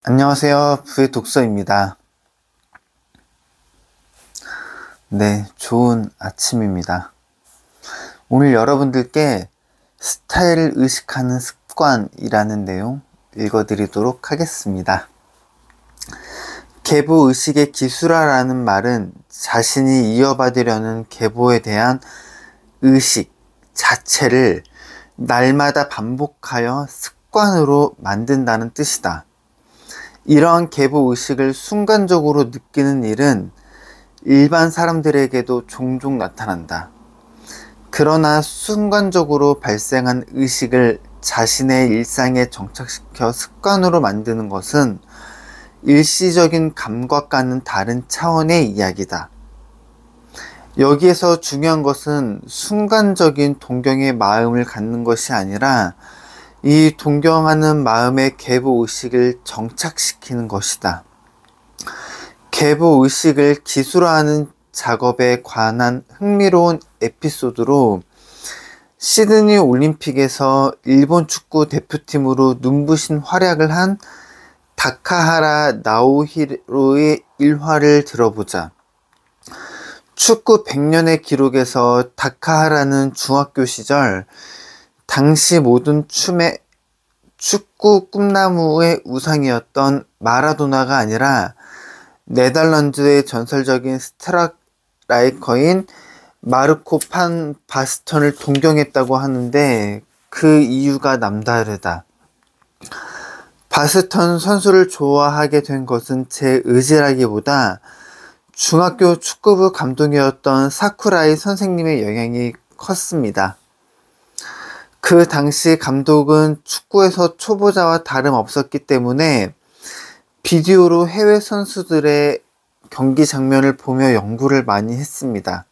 안녕하세요. 부의 독서입니다. 네, 좋은 아침입니다. 오늘 여러분들께 스타일을 의식하는 습관이라는 내용 읽어드리도록 하겠습니다. 계보의식의 기술화라는 말은 자신이 이어받으려는 계보에 대한 의식 자체를 날마다 반복하여 습관으로 만든다는 뜻이다. 이러한 계보의식을 순간적으로 느끼는 일은 일반 사람들에게도 종종 나타난다. 그러나 순간적으로 발생한 의식을 자신의 일상에 정착시켜 습관으로 만드는 것은 일시적인 감각과는 다른 차원의 이야기다. 여기에서 중요한 것은 순간적인 동경의 마음을 갖는 것이 아니라 이 동경하는 마음의 계보의식을 정착시키는 것이다. 계보의식을 기술화하는 작업에 관한 흥미로운 에피소드로 시드니 올림픽에서 일본 축구 대표팀으로 눈부신 활약을 한 다카하라 나오히로의 일화를 들어보자. 축구 100년의 기록에서 다카하라는 중학교 시절 당시 모든 축구 꿈나무의 우상이었던 마라도나가 아니라 네덜란드의 전설적인 스트라이커인 마르코 판 바스턴을 동경했다고 하는데 그 이유가 남다르다. 바스턴 선수를 좋아하게 된 것은 제 의지라기보다 중학교 축구부 감독이었던 사쿠라이 선생님의 영향이 컸습니다. 그 당시 감독은 축구에서 초보자와 다름없었기 때문에 비디오로 해외 선수들의 경기 장면을 보며 연구를 많이 했습니다.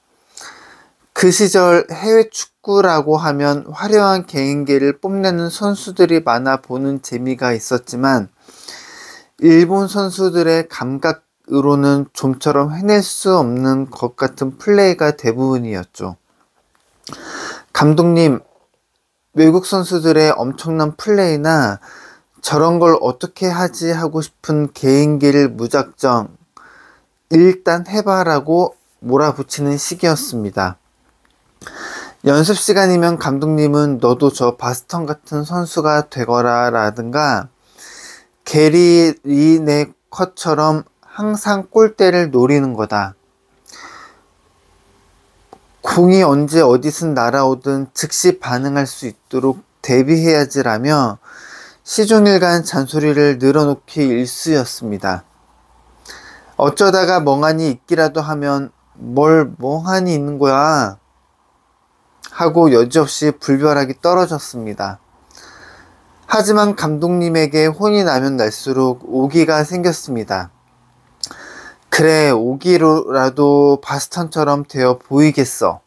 그 시절 해외 축구라고 하면 화려한 개인기를 뽐내는 선수들이 많아 보는 재미가 있었지만 일본 선수들의 감각으로는 좀처럼 해낼 수 없는 것 같은 플레이가 대부분이었죠. 감독님, 외국 선수들의 엄청난 플레이나 저런 걸 어떻게 하지 하고 싶은 개인기를 무작정 일단 해봐라고 몰아붙이는 시기였습니다. 연습 시간이면 감독님은 너도 저 바스턴 같은 선수가 되거라 라든가 게리 리네커처럼 항상 골대를 노리는 거다. 공이 언제 어디선 날아오든 즉시 반응할 수 있도록 대비해야지라며 시종일관 잔소리를 늘어놓기 일쑤였습니다. 어쩌다가 멍하니 있기라도 하면 뭘 멍하니 있는 거야 하고 여지없이 불벼락이 떨어졌습니다. 하지만 감독님에게 혼이 나면 날수록 오기가 생겼습니다. 그래, 오기로라도 바스턴처럼 되어 보이겠어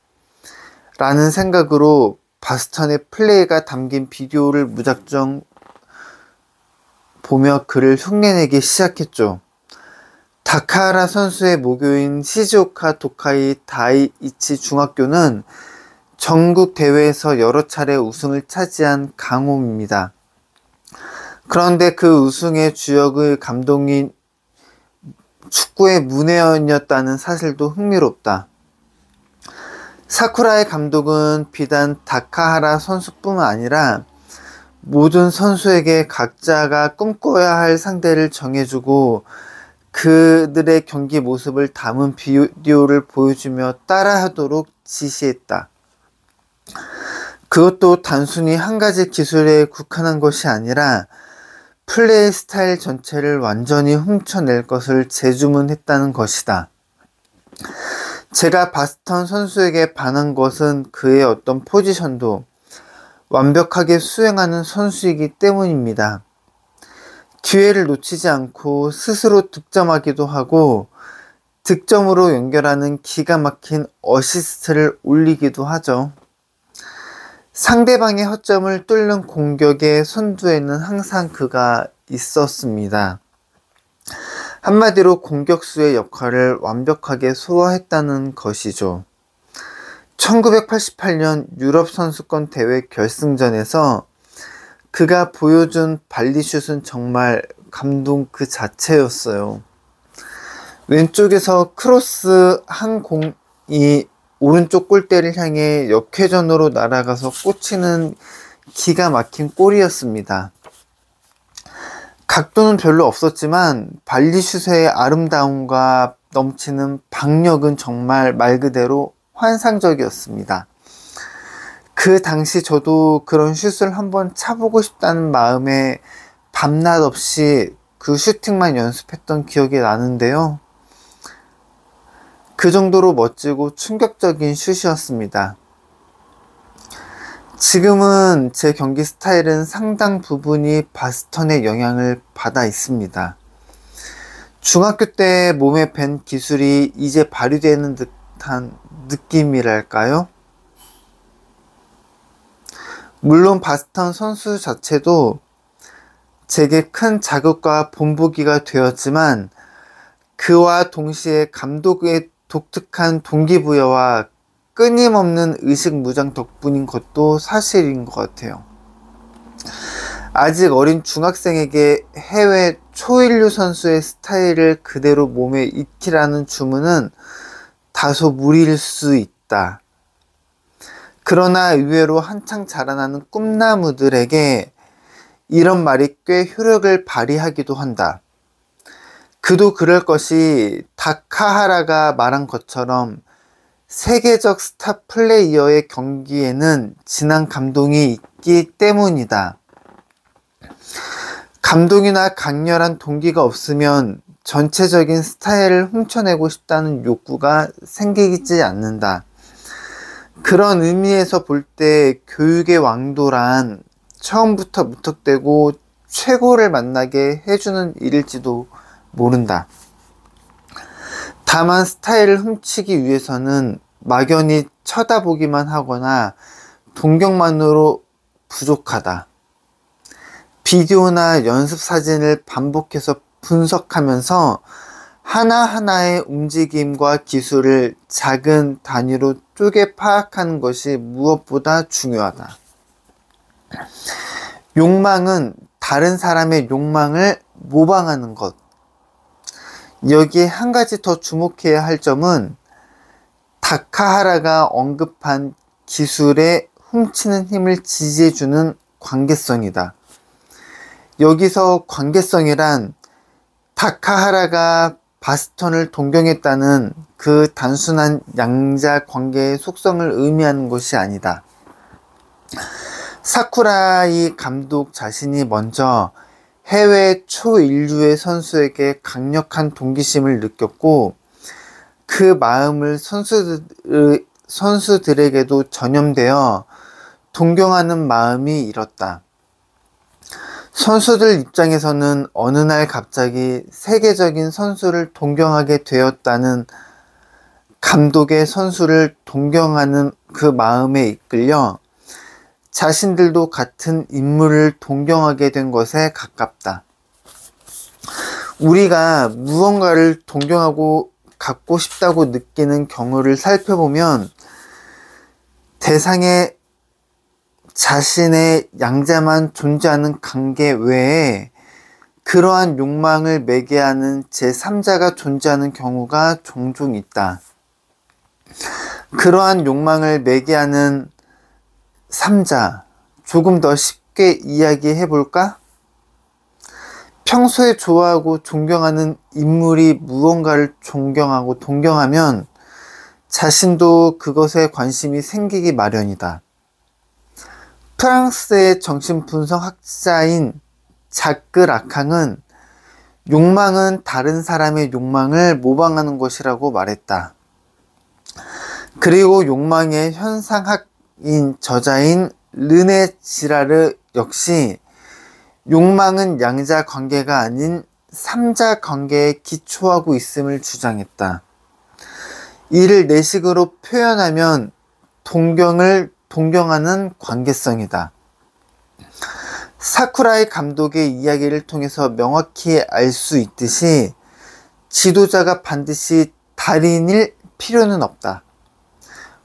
라는 생각으로 바스턴의 플레이가 담긴 비디오를 무작정 보며 그를 흉내내기 시작했죠. 다카하라 선수의 모교인 시즈오카 도카이 다이이치 중학교는 전국 대회에서 여러 차례 우승을 차지한 강호입니다. 그런데 그 우승의 주역의 감독인 축구의 문혜원이었다는 사실도 흥미롭다. 사쿠라의 감독은 비단 다카하라 선수뿐만 아니라 모든 선수에게 각자가 꿈꿔야 할 상대를 정해주고 그들의 경기 모습을 담은 비디오를 보여주며 따라하도록 지시했다. 그것도 단순히 한 가지 기술에 국한한 것이 아니라 플레이 스타일 전체를 완전히 훔쳐낼 것을 재주문했다는 것이다. 제가 바스턴 선수에게 반한 것은 그의 어떤 포지션도 완벽하게 수행하는 선수이기 때문입니다. 기회를 놓치지 않고 스스로 득점하기도 하고 득점으로 연결하는 기가 막힌 어시스트를 올리기도 하죠. 상대방의 허점을 뚫는 공격의 선두에는 항상 그가 있었습니다. 한마디로 공격수의 역할을 완벽하게 소화했다는 것이죠. 1988년 유럽 선수권 대회 결승전에서 그가 보여준 발리슛은 정말 감동 그 자체였어요. 왼쪽에서 크로스 한 공이 오른쪽 골대를 향해 역회전으로 날아가서 꽂히는 기가 막힌 골이었습니다. 각도는 별로 없었지만 발리슛의 아름다움과 넘치는 박력은 정말 말 그대로 환상적이었습니다. 그 당시 저도 그런 슛을 한번 차보고 싶다는 마음에 밤낮 없이 그 슈팅만 연습했던 기억이 나는데요. 그 정도로 멋지고 충격적인 슛이었습니다. 지금은 제 경기 스타일은 상당 부분이 바스턴의 영향을 받아 있습니다. 중학교 때 몸에 밴 기술이 이제 발휘되는 듯한 느낌이랄까요? 물론 바스턴 선수 자체도 제게 큰 자극과 본보기가 되었지만 그와 동시에 감독의 독특한 동기부여와 끊임없는 의식무장 덕분인 것도 사실인 것 같아요. 아직 어린 중학생에게 해외 초일류 선수의 스타일을 그대로 몸에 익히라는 주문은 다소 무리일 수 있다. 그러나 의외로 한창 자라나는 꿈나무들에게 이런 말이 꽤 효력을 발휘하기도 한다. 그도 그럴 것이 다카하라가 말한 것처럼 세계적 스타 플레이어의 경기에는 진한 감동이 있기 때문이다. 감동이나 강렬한 동기가 없으면 전체적인 스타일을 훔쳐내고 싶다는 욕구가 생기지 않는다. 그런 의미에서 볼 때 교육의 왕도란 처음부터 무턱대고 최고를 만나게 해주는 일일지도 모른다. 다만 스타일을 훔치기 위해서는 막연히 쳐다보기만 하거나 동경만으로 부족하다. 비디오나 연습 사진을 반복해서 분석하면서 하나하나의 움직임과 기술을 작은 단위로 쪼개 파악하는 것이 무엇보다 중요하다. 욕망은 다른 사람의 욕망을 모방하는 것. 여기에 한 가지 더 주목해야 할 점은 다카하라가 언급한 기술의 훔치는 힘을 지지해주는 관계성이다. 여기서 관계성이란 다카하라가 바스턴을 동경했다는 그 단순한 양자 관계의 속성을 의미하는 것이 아니다. 사쿠라이 감독 자신이 먼저 해외 초인류의 선수에게 강력한 동기심을 느꼈고 그 마음을 선수들에게도 전염되어 동경하는 마음이 일었다. 선수들 입장에서는 어느 날 갑자기 세계적인 선수를 동경하게 되었다는 감독의 선수를 동경하는 그 마음에 이끌려 자신들도 같은 인물을 동경하게 된 것에 가깝다. 우리가 무언가를 동경하고 갖고 싶다고 느끼는 경우를 살펴보면 대상의 자신의 양자만 존재하는 관계 외에 그러한 욕망을 매개하는 제3자가 존재하는 경우가 종종 있다. 그러한 욕망을 매개하는 3자, 조금 더 쉽게 이야기해 볼까? 평소에 좋아하고 존경하는 인물이 무언가를 존경하고 동경하면 자신도 그것에 관심이 생기기 마련이다. 프랑스의 정신분석학자인 자크 라캉은 욕망은 다른 사람의 욕망을 모방하는 것이라고 말했다. 그리고 욕망의 현상학인 저자인 르네 지라르 역시 욕망은 양자 관계가 아닌 삼자 관계에 기초하고 있음을 주장했다. 이를 내식으로 표현하면 동경을 동경하는 관계성이다. 사쿠라이 감독의 이야기를 통해서 명확히 알 수 있듯이 지도자가 반드시 달인일 필요는 없다.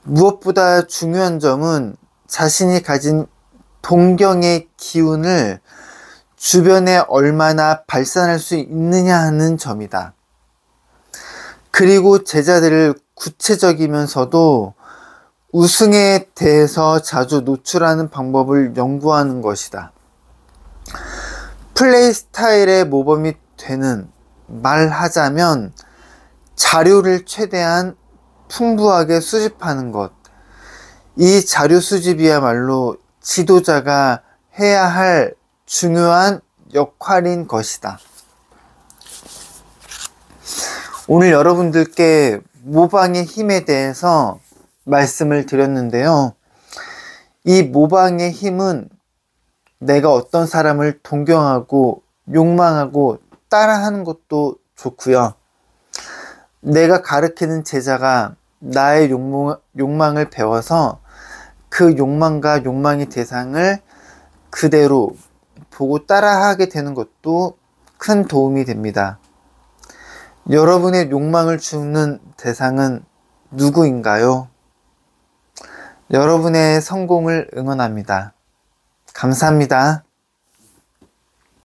무엇보다 중요한 점은 자신이 가진 동경의 기운을 주변에 얼마나 발산할 수 있느냐 하는 점이다. 그리고 제자들을 구체적이면서도 우승에 대해서 자주 노출하는 방법을 연구하는 것이다. 플레이 스타일의 모범이 되는, 말하자면 자료를 최대한 풍부하게 수집하는 것. 이 자료 수집이야말로 지도자가 해야 할 중요한 역할인 것이다. 오늘 여러분들께 모방의 힘에 대해서 말씀을 드렸는데요. 이 모방의 힘은 내가 어떤 사람을 동경하고 욕망하고 따라하는 것도 좋고요. 내가 가르치는 제자가 나의 욕망을 배워서 그 욕망과 욕망의 대상을 그대로 보고 따라하게 되는 것도 큰 도움이 됩니다. 여러분의 욕망을 주는 대상은 누구인가요? 여러분의 성공을 응원합니다. 감사합니다.